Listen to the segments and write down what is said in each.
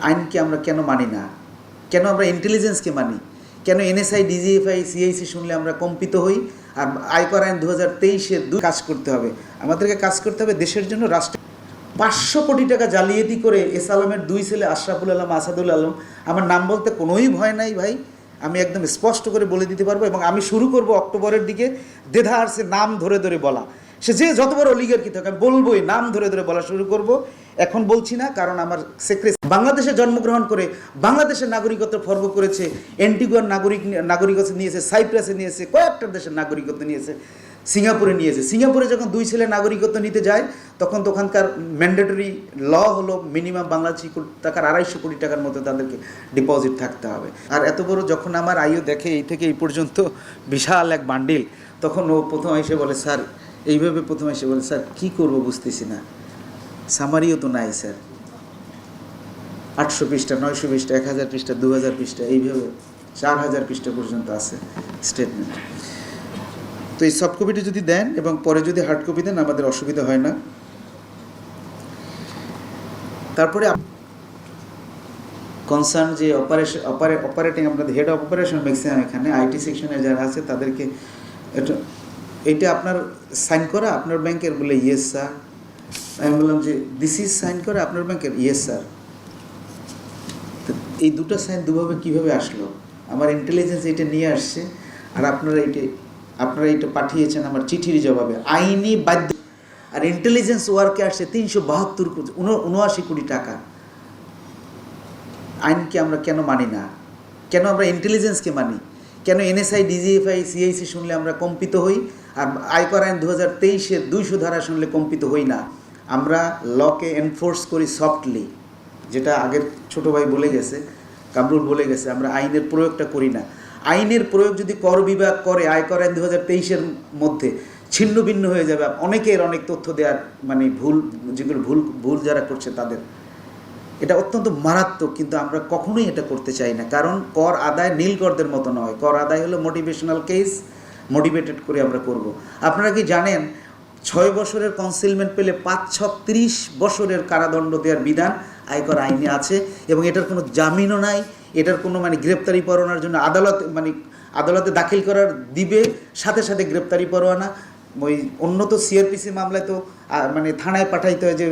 আইনকে আমরা কেন মানি না, কেন আমরা ইন্টেলিজেন্সকে মানি, কেন এনএসআই, ডিজিএফআই, সিআইসি শুনলে আমরা কম্পিত হই। আর আয়কর আইন 2023-এর কাজ করতে হবে, আমাদেরকে কাজ করতে হবে দেশের জন্য, রাষ্ট্র। 500 কোটি টাকা জালিয়াতি করে এস আলমের 2 ছেলে আশরাফুল আলম, আসাদুল আলম, আমার নাম বলতে কোনোই ভয় নাই ভাই, আমি একদম স্পষ্ট করে বলে দিতে পারবো। এবং আমি শুরু করব অক্টোবরের দিকে দ্বিধা আর সে নাম ধরে ধরে বলা, সে যে যত বড় অলিগার্কি থাকে আমি বলবোই, নাম ধরে ধরে বলা শুরু করব। এখন বলছি না, কারণ আমার সেক্রেটারি বাংলাদেশে জন্মগ্রহণ করে বাংলাদেশের নাগরিকত্ব ফর্ম করেছে, অ্যান্টিগুয়ার নাগরিকত্ব নিয়েছে, সাইপ্রাসে নিয়েছে, কয়েকটা দেশের নাগরিকত্ব নিয়েছে, সিঙ্গাপুরে নিয়েছে। সিঙ্গাপুরে যখন 2 ছেলে নাগরিকত্ব নিতে যায় তখন ওখানকার ম্যান্ডেটরি ল হলো মিনিমাম বাংলাদেশি টাকার 250 কোটি টাকার মতো তাদেরকে ডিপোজিট থাকতে হবে। আর এত বড় যখন আমার আয়ু দেখে এই থেকে এই পর্যন্ত বিশাল এক বান্ডিল, তখন ও প্রথম এসে বলে স্যার, এইভাবে প্রথম এসে বলে স্যার কী করবো বুঝতেছি না, সামারিও তো নাই স্যার, 800 পৃষ্ঠা, 900 পৃষ্ঠা, 1000 পৃষ্ঠা, 2000 পৃষ্ঠা, এইভাবে 4000 পৃষ্ঠা পর্যন্ত আছে স্টেটমেন্ট। তো এই সফট কপিটা যদি দেন এবং পরে যদি হার্ড কপি দেন আমাদের অসুবিধা হয় না। তারপরে কনসার্ন যে অপারেটিং আপনাদের হেড অফ অপারেশন ম্যাক্সিমাম এখানে আইটি সেকশনে যারা আছে তাদেরকে এটা আপনার সাইন করা আপনার ব্যাংকের, বলে ইয়েস স্যার। আমি বললাম যে দিস ইজ সাইন করা আপনার ব্যাংকের, ইয়েস স্যার। এই দুটো সাইন দুভাবে কীভাবে আসলো? আমার ইন্টেলিজেন্স এটা নিয়ে আসছে, আর আপনারা এটা পাঠিয়েছেন আমার চিঠির জবাবে, আইনি বাধ্য। আর ইন্টেলিজেন্স ওয়ার্কে আসছে 372 কোটি টাকা। আইনকে আমরা কেন মানি না, কেন আমরা ইন্টেলিজেন্সকে মানি, কেন এনএসআই, ডিজিএফআই, সিআইসি শুনলে আমরা কম্পিত হই, আর আয়কর আইন 2023-এর 200 ধারা শুনলে কম্পিত হই না। আমরা লকে এনফোর্স করি সফটলি, যেটা আগের ছোটো ভাই বলে গেছে, কামরুল বলে গেছে, আমরা আইনের প্রয়োগটা করি না। আইনের প্রয়োগ যদি কর বিভাগ করে, আয়কর আইন 2023-এর মধ্যে ছিন্ন ভিন্ন হয়ে যাবে। অনেকের অনেক তথ্য দেওয়ার মানে যেগুলো ভুল যারা করছে তাদের, এটা অত্যন্ত মারাত্মক। কিন্তু আমরা কখনোই এটা করতে চাই না, কারণ কর আদায় নীলকরদের মতো নয়। কর আদায় হলো মোটিভেশনাল কেস, মোটিভেটেড করে আমরা করব। আপনারা কি জানেন 6 বছরের কনসিলমেন্ট পেলে 5-6 30 বছরের কারাদণ্ড দেওয়ার বিধান আয়কর আইনে আছে, এবং এটার কোনো জামিনও নাই, এটার কোনো গ্রেপ্তারি পরোয়ানার জন্য আদালতে দাখিল করার দিবে, সাথে সাথে গ্রেপ্তারি পরোয়ানা। ওই উন্নত সিআরপিসি মামলায় তো থানায় পাঠাইতে হয় যে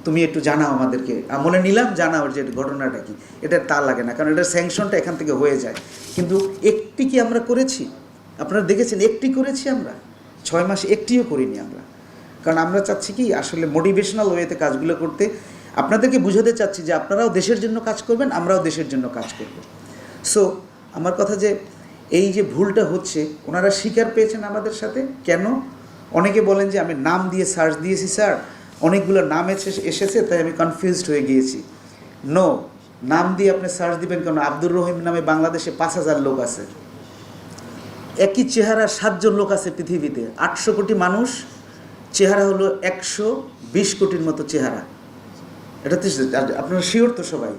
তুমি একটু জানাও আমাদেরকে, আমলে নিলাম, জানাও যে ঘটনাটা কি। এটা তা লাগে না, কারণ এটার স্যাংশনটা এখান থেকে হয়ে যায়। কিন্তু একটি কি আমরা করেছি? আপনারা দেখেছেন একটি করেছি আমরা? 6 মাসে একটিও করিনি আমরা, কারণ আমরা চাচ্ছি কি আসলে মোটিভেশনাল ওয়েতে কাজগুলো করতে। আপনাদেরকে বুঝাতে চাচ্ছি যে আপনারাও দেশের জন্য কাজ করবেন, আমরাও দেশের জন্য কাজ করব। সো আমার কথা যে এই যে ভুলটা হচ্ছে, ওনারা স্বীকার পেয়েছেন আমাদের সাথে। কেন? অনেকে বলেন যে আমি নাম দিয়ে সার্চ দিয়েছি স্যার, অনেকগুলো নাম এসেছে তাই আমি কনফিউজড হয়ে গিয়েছি। নো, নাম দিয়ে আপনি সার্চ দিবেন কেন? আব্দুর রহিম নামে বাংলাদেশে 5000 লোক আছে, একই চেহারার 7 জন লোক আছে পৃথিবীতে। 800 কোটি মানুষ, চেহারা হলো 120 কোটির মতো চেহারা। এটা তো আপনারা শিওর তো সবাই,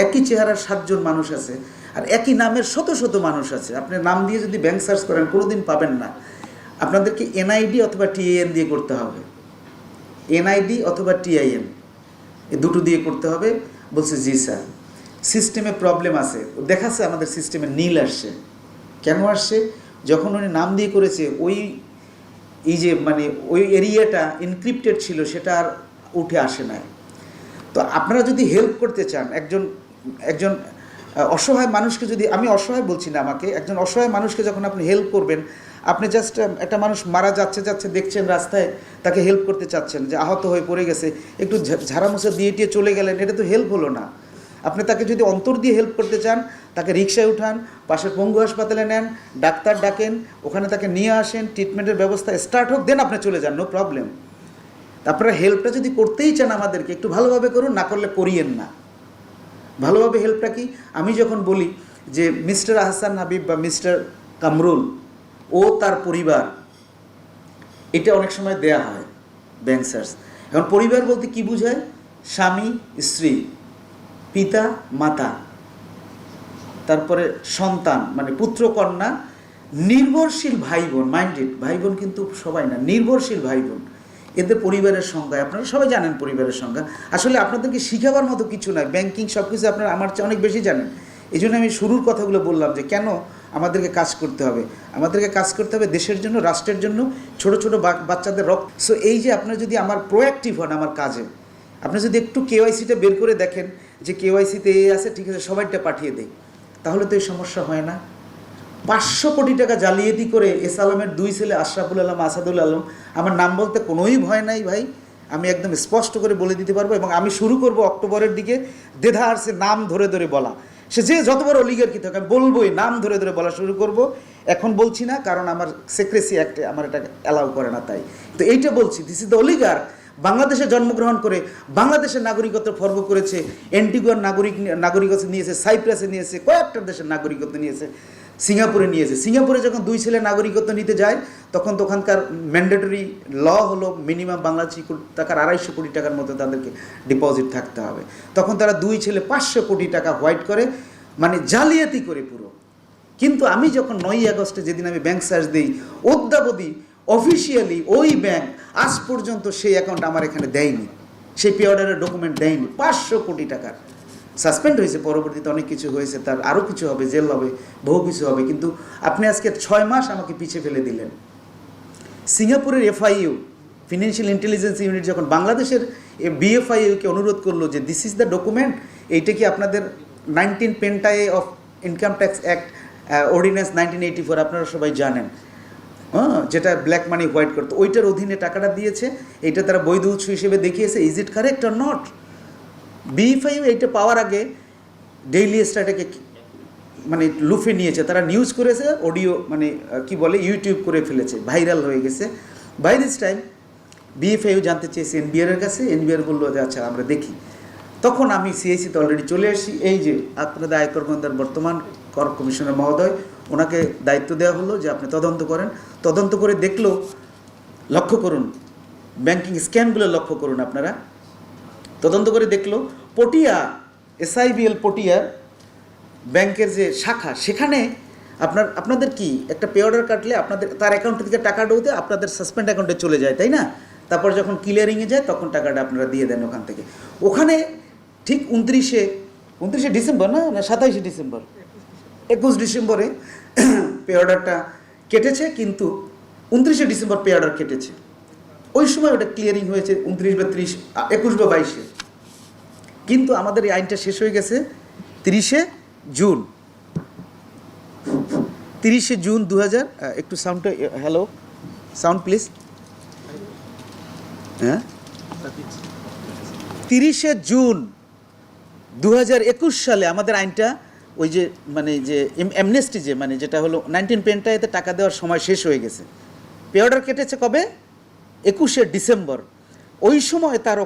একই চেহারার 7 জন মানুষ আছে, আর একই নামের শত শত মানুষ আছে। আপনি নাম দিয়ে যদি ব্যাংক সার্চ করেন কোনোদিন পাবেন না। আপনাদেরকে এনআইডি অথবা টিআইএন দিয়ে করতে হবে, এনআইডি অথবা টিআইএন, এই দুটো দিয়ে করতে হবে। বলছে জি স্যার, সিস্টেমে প্রবলেম আছে। দেখাচ্ছে আমাদের সিস্টেমে নীল আসছে। কেন আসছে? যখন উনি নাম দিয়ে করেছে, এই যে ওই এরিয়াটা এনক্রিপ্টেড ছিল, সেটা আর উঠে আসে নাই। তো আপনারা যদি হেল্প করতে চান, একজন অসহায় মানুষকে, যদি আমি অসহায় বলছি না, আমাকে একজন অসহায় মানুষকে যখন আপনি হেল্প করবেন, আপনি জাস্ট একটা মানুষ মারা যাচ্ছে দেখছেন রাস্তায়, তাকে হেল্প করতে চাচ্ছেন, যে আহত হয়ে পড়ে গেছে, একটু ঝাড়ামোছা দিয়ে চলে গেলেন, এটা তো হেল্প হলো না। আপনি তাকে যদি অন্তর দিয়ে হেল্প করতে চান, তাকে রিক্সায় উঠান, পাশের পঙ্গু হাসপাতালে নেন, ডাক্তার ডাকেন, ওখানে তাকে নিয়ে আসেন, ট্রিটমেন্টের ব্যবস্থা স্টার্ট হোক, দেন আপনি চলে যান, নো প্রবলেম। আপনারা হেল্পটা যদি করতেই চান আমাদেরকে, একটু ভালোভাবে করুন, না করলে করিয়েন না। ভালোভাবে হেল্পটা কি? আমি যখন বলি যে মিস্টার আহসান হাবিব বা মিস্টার কামরুল ও তার পরিবার, এটা অনেক সময় দেয়া হয় ব্যাংক সার্চ। এখন পরিবার বলতে কি বোঝায়? স্বামী, স্ত্রী, পিতা, মাতা, তারপরে সন্তান, পুত্র, কন্যা, নির্ভরশীল ভাই বোন। মাইন্ডেড, ভাই বোন কিন্তু সবাই না, নির্ভরশীল ভাই বোন। এদের পরিবারের সংখ্যা আপনারা সবাই জানেন, পরিবারের সংখ্যা আসলে আপনাদেরকে শিখাবার মতো কিছু নয়, ব্যাংকিং সব কিছু আপনারা আমার চেয়ে অনেক বেশি জানেন। এই জন্য আমি শুরুর কথাগুলো বললাম যে কেন আমাদেরকে কাজ করতে হবে, আমাদেরকে কাজ করতে হবে দেশের জন্য, রাষ্ট্রের জন্য, ছোট ছোট বাচ্চাদের রক্ত। সো এই যে আপনারা যদি আমার প্রোঅ্যাক্টিভ হন আমার কাজে, আপনি যদি একটু কেওয়াইসিটা বের করে দেখেন যে কেওয়াইসিতে এ আছে, ঠিক আছে সবাইটা পাঠিয়ে দেয়, তাহলে তো এই সমস্যা হয় না। 500 কোটি টাকা জালিয়াতি করে এস আলমের 2 ছেলে আশরাফুল আলম, আসাদুল আলম, আমার নাম বলতে কোনোই ভয় নাই ভাই, আমি একদম স্পষ্ট করে বলে দিতে পারবো। এবং আমি শুরু করব অক্টোবরের দিকে দ্বিধা আর সে নাম ধরে ধরে বলা, সে যে যত বড় অলিগার্কি থাকে আমি বলবোই, নাম ধরে ধরে বলা শুরু করব। এখন বলছি না কারণ আমার সিক্রেসি অ্যাক্টে আমার এটা অ্যালাউ করে না, তাই তো এইটা বলছি। দিস ইজ দ্য অলিগার, বাংলাদেশে জন্মগ্রহণ করে বাংলাদেশের নাগরিকত্ব ফর্ম করেছে, অ্যান্টিগুয়ার নাগরিকত্ব নিয়েছে, সাইপ্রাসে নিয়েছে, কয়েকটা দেশের নাগরিকত্ব নিয়েছে, সিঙ্গাপুরে নিয়েছে। সিঙ্গাপুরে যখন 2 ছেলে নাগরিকত্ব নিতে যায় তখন ওখানকার ম্যান্ডেটরি ল হলো মিনিমাম বাংলাদেশি টাকার 250 কোটি টাকার মতো তাদেরকে ডিপোজিট থাকতে হবে। তখন তারা 2 ছেলে 500 কোটি টাকা হোয়াইট করে, মানে জালিয়াতি করে পুরো। কিন্তু আমি যখন 9ই আগস্টে যেদিন আমি ব্যাংক সার্চ দিই, অদ্যাবধি অফিসিয়ালি ওই ব্যাংক আজ পর্যন্ত সেই অ্যাকাউন্ট আমার এখানে দেয়নি, সেই পে অর্ডারের ডকুমেন্ট দেয়নি। 500 কোটি টাকার সাসপেন্ড হয়েছে, পরবর্তীতে অনেক কিছু হয়েছে, তার আরও কিছু হবে, জেল হবে, বহু কিছু হবে। কিন্তু আপনি আজকে 6 মাস আমাকে পিছিয়ে ফেলে দিলেন। সিঙ্গাপুরের এফআইইউ ফিনান্সিয়াল ইন্টেলিজেন্স ইউনিট যখন বাংলাদেশের বিএফআইইউকে অনুরোধ করলো যে দিস ইজ দ্য ডকুমেন্ট, এইটা কি আপনাদের 19 পেন্টায়ে of income tax act ordinance 1984 আপনারা সবাই জানেন, যেটা ব্ল্যাক মানি হোয়াইট করতো, ওইটার অধীনে টাকাটা দিয়েছে, এইটা তারা বৈধ উৎস হিসেবে দেখিয়েছে। Is it correct or not? BFIU এইটা পাওয়ার আগে ডেইলি স্টারটাকে মানে লুফে নিয়েছে, তারা নিউজ করেছে, অডিও মানে কি বলে ইউটিউব করে ফেলেছে, ভাইরাল হয়ে গেছে। বাই দিস টাইম বিএফআইইউ জানতে চেয়েছে এনবিআর কাছে, এনবিআর বললো যে আচ্ছা আমরা দেখি। তখন আমি সিআইসিতে অলরেডি চলে আসি। এই যে আপনাদের আয়কর গোয়েন্দার বর্তমান কর কমিশনার মহোদয়, ওনাকে দায়িত্ব দেওয়া হলো যে আপনি তদন্ত করেন। তদন্ত করে দেখলো, লক্ষ্য করুন ব্যাংকিং স্ক্যামগুলো লক্ষ্য করুন আপনারা, তদন্ত করে দেখলো পটিয়া এসআইবিএল পটিয়ার ব্যাংকের যে শাখা, সেখানে আপনাদের কি একটা পে অর্ডার কাটলে আপনাদের তার অ্যাকাউন্ট থেকে টাকা ঢুকতে আপনাদের সাসপেন্ড অ্যাকাউন্টে চলে যায়, তাই না? তারপর যখন ক্লিয়ারিংয়ে যায় তখন টাকাটা আপনারা দিয়ে দেন ওখান থেকে। ওখানে ঠিক 29শে ডিসেম্বর না 27শে ডিসেম্বর, 21 ডিসেম্বরে পে অর্ডারটা কেটেছে, কিন্তু 29শে ডিসেম্বর পে অর্ডার কেটেছে। ওই সময় ওটা ক্লিয়ারিং হয়েছে 29 বা 30, 21 বা 22-এ, কিন্তু আমাদের এই আইনটা শেষ হয়ে গেছে 30শে জুন। 30শে জুন 2000, একটু সাউন্ডটা, হ্যালো সাউন্ড প্লিজ, হ্যাঁ 30শে জুন 2021 সালে আমাদের আইনটা ওই যে মানে যে অ্যামনেস্টি যে মানে যেটা হলো 19 পেন্টায়েতে টাকা দেওয়ার সময় শেষ হয়ে গেছে। পে অর্ডার কেটেছে কবে? 21শে ডিসেম্বর। ওই সময় তার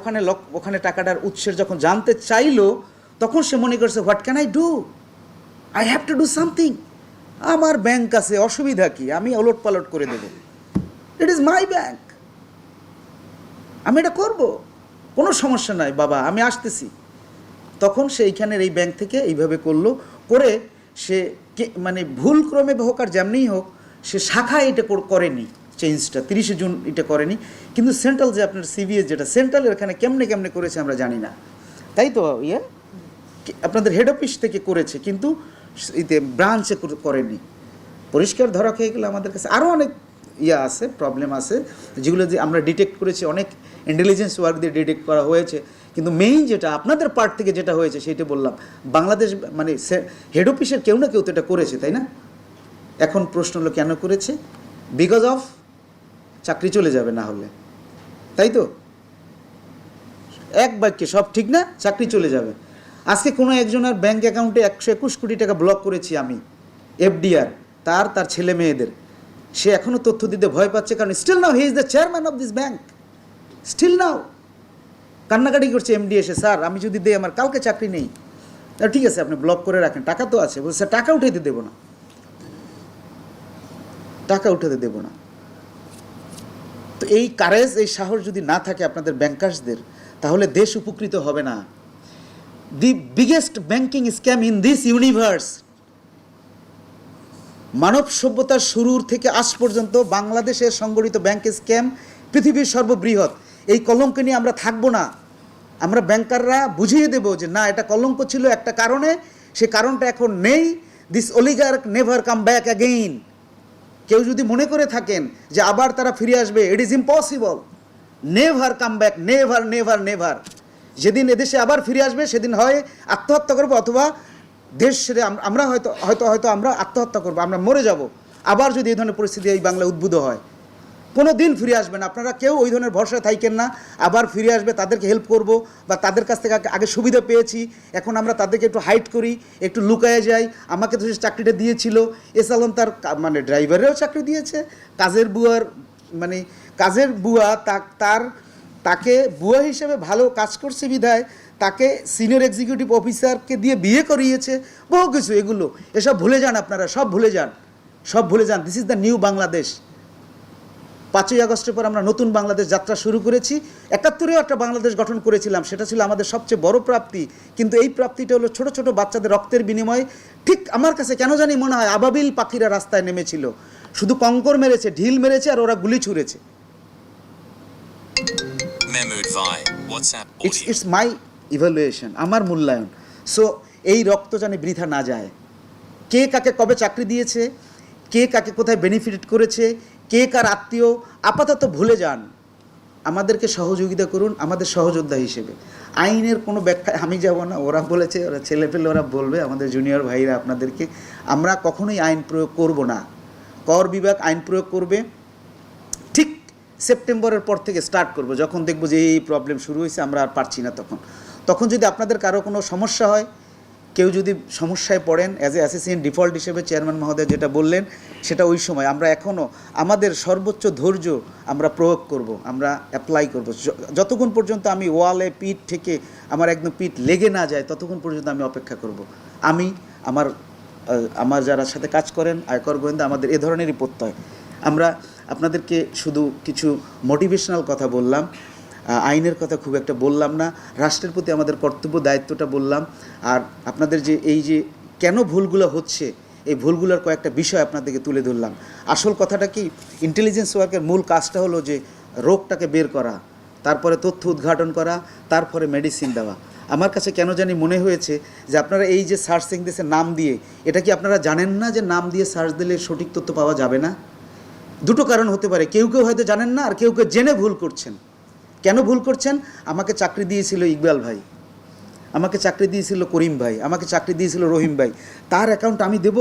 ওখানে টাকাটার উৎসের যখন জানতে চাইলো, তখন সে মনে করছে what can I do, I have to do something, আমার ব্যাংক আছে, অসুবিধা কি, আমি ওলট পালট করে দেবো, ইট ইজ মাই ব্যাংক, আমি এটা করব, কোনো সমস্যা নাই বাবা, আমি আসতেছি। তখন সে এইখানের এই ব্যাংক থেকে এইভাবে করলো, করে সে মানে ভুলক্রমে হোক আর যেমনিই হোক সে শাখায় এটা করেনি, চেঞ্জটা 30শে জুন এটা করেনি। কিন্তু সেন্ট্রাল যে আপনার সিবিএস যেটা সেন্ট্রালের এখানে কেমনে করেছে আমরা জানি না, তাই তো আপনাদের হেড অফিস থেকে করেছে, কিন্তু এতে ব্রাঞ্চে করেনি। পরিষ্কার ধরা খেয়ে গেলে আমাদের কাছে আরও অনেক আছে, প্রবলেম আছে, যেগুলো যে আমরা ডিটেক্ট করেছি, অনেক ইন্টেলিজেন্স ওয়ার্ক দিয়ে ডিটেক্ট করা হয়েছে। কিন্তু মেইন যেটা আপনাদের পার্ট থেকে যেটা হয়েছে সেটা বললাম, বাংলাদেশ মানে হেড অফিসের কেউ না কেউ তো এটা করেছে, তাই না? এখন প্রশ্ন হলো কেন করেছে? বিকজ অফ চাকরি চলে যাবে না হলে, তাই তো? এক বাক্যে সব ঠিক না, চাকরি চলে যাবে। আজকে কোনো একজনের ব্যাঙ্ক অ্যাকাউন্টে 121 কোটি টাকা ব্লক করেছি আমি, এফডিআর, তার ছেলে মেয়েদের। সে এখনও তথ্য দিতে ভয় পাচ্ছে, কারণ still now he is the chairman of this bank, still now কান্নাকাটি করছে এমডি এসে, স্যার আমি যদি দিই আমার কালকে চাকরি নেই। ঠিক আছে আপনি ব্লক করে রাখেন, টাকা তো আছে, বলছে টাকা উঠাইতে দেবো না, টাকা উঠাতে দেবো না। তো এই কারেজ, এই সাহস যদি না থাকে আপনাদের ব্যাংকার্সদের, তাহলে দেশ উপকৃত হবে না। The biggest banking scam in this universe, মানব সভ্যতার শুরুর থেকে আজ পর্যন্ত বাংলাদেশের সংগঠিত ব্যাংক স্ক্যাম পৃথিবীর সর্ববৃহৎ, এই কলঙ্ক নিয়ে আমরা থাকবো না। আমরা ব্যাংকাররা বুঝিয়ে দেব যে না, এটা কলঙ্ক ছিল একটা কারণে, সে কারণটা এখন নেই। This oligarch never come back again. কেউ যদি মনে করে থাকেন যে আবার তারা ফিরে আসবে, it is impossible. Never come back, never never never. যেদিন এদেশে আবার ফিরে আসবে সেদিন হয় আত্মহত্যা করবো, অথবা দেশ ছেড়ে আমরা হয়তো হয়তো হয়তো আমরা আত্মহত্যা করবো, আমরা মরে যাব আবার যদি এই ধরনের পরিস্থিতি এই বাংলায় উদ্ভূত হয়। কোনো দিন ফিরে আসবে না। আপনারা কেউ ওই ধরনের ভরসায় থাকেন না আবার ফিরে আসবে, তাদেরকে হেল্প করব, বা তাদের কাছ থেকে আগে সুবিধা পেয়েছি, এখন আমরা তাদেরকে একটু হাইড করি, একটু লুকায়ে যাই। আমাকে তো সে চাকরিটা দিয়েছিল, এস আলম তার মানে ড্রাইভারেরও চাকরি দিয়েছে, কাজের বুয়ার মানে কাজের বুয়া তাকে বুয়া হিসেবে ভালো কাজ করছে বিধায় তাকে সিনিয়র এক্সিকিউটিভ অফিসারকে দিয়ে বিয়ে করিয়েছে, বহু কিছু। এগুলো এসব ভুলে যান আপনারা, সব ভুলে যান, সব ভুলে যান। This is the new Bangladesh. 5ই আগস্টের পর আমরা নতুন বাংলাদেশ যাত্রা শুরু করেছি। 71-এও একটা বাংলাদেশ গঠন করেছিলাম, সেটা ছিল আমাদের সবচেয়ে বড় প্রাপ্তি। কিন্তু এই প্রাপ্তিটা হলো ছোট ছোট বাচ্চাদের রক্তের বিনিময়ে। ঠিক আমার কাছে কেন জানি মনে হয় আবাবিল পাখিরা রাস্তায় নেমেছিল, শুধু কঙ্কর মেরেছে, ঢিল মেরেছে, আর ওরা গুলি ছুঁড়েছে। ইটস মাই ইভ্যালুয়েশন, আমার মূল্যায়ন। সো এই রক্ত যেন বৃথা না যায়। কে কাকে কবে চাকরি দিয়েছে, কে কাকে কোথায় বেনিফিট করেছে, কে কার আত্মীয়, আপাতত ভুলে যান। আমাদেরকে সহযোগিতা করুন আমাদের সহযোদ্ধা হিসেবে। আইনের কোনো ব্যাখ্যা আমি যাব না, ওরা বলেছে, ওরা ছেলে পেলে ওরা বলবে, আমাদের জুনিয়র ভাইরা আপনাদেরকে। আমরা কখনোই আইন প্রয়োগ করব না। কর বিভাগ আইন প্রয়োগ করবে, ঠিক সেপ্টেম্বরের পর থেকে স্টার্ট করব, যখন দেখব যে এই প্রবলেম শুরু হয়েছে, আমরা আর পারছি না। তখন যদি আপনাদের কারো কোনো সমস্যা হয়, কেউ যদি সমস্যায় পড়েন, অ্যাজ এ অ্যাসোসিয়েট ডিফল্ট হিসেবে চেয়ারম্যান মহোদয় যেটা বললেন, সেটা ওই সময় আমরা এখনও আমাদের সর্বোচ্চ ধৈর্য আমরা প্রয়োগ করব, আমরা অ্যাপ্লাই করব। যতক্ষণ পর্যন্ত আমি ওয়ালে পিঠ থেকে আমার একদম পিঠ লেগে না যায়, ততক্ষণ পর্যন্ত আমি অপেক্ষা করব। আমি আমার যারা সাথে কাজ করেন, আয়কর গোয়েন্দা, আমাদের এ ধরনেরই প্রত্যয়। আমরা আপনাদেরকে শুধু কিছু মোটিভেশনাল কথা বললাম, আইনের কথা খুব একটা বললাম না, রাষ্ট্রের প্রতি আমাদের কর্তব্য দায়িত্বটা বললাম। আর আপনাদের যে এই যে কেন ভুলগুলো হচ্ছে, এই ভুলগুলোর কয়েকটা বিষয় আপনাদেরকে তুলে ধরলাম। আসল কথাটা কি, ইন্টেলিজেন্স ওয়ার্কের মূল কাজটা হলো যে রোগটাকে বের করা, তারপরে তথ্য উদ্ঘাটন করা, তারপরে মেডিসিন দেওয়া। আমার কাছে কেন জানি মনে হয়েছে যে আপনারা এই যে সার্চিং দিয়েছে নাম দিয়ে, এটা কি আপনারা জানেন না যে নাম দিয়ে সার্চ দিলে সঠিক তথ্য পাওয়া যাবে না? দুটো কারণ হতে পারে, কেউ কেউ হয়তো জানেন না, আর কেউ কেউ জেনে ভুল করছেন। কেন ভুল করছেন? আমাকে চাকরি দিয়েছিল ইকবাল ভাই, আমাকে চাকরি দিয়েছিল করিম ভাই, আমাকে চাকরি দিয়েছিল রহিম ভাই, তার অ্যাকাউন্ট আমি দেব?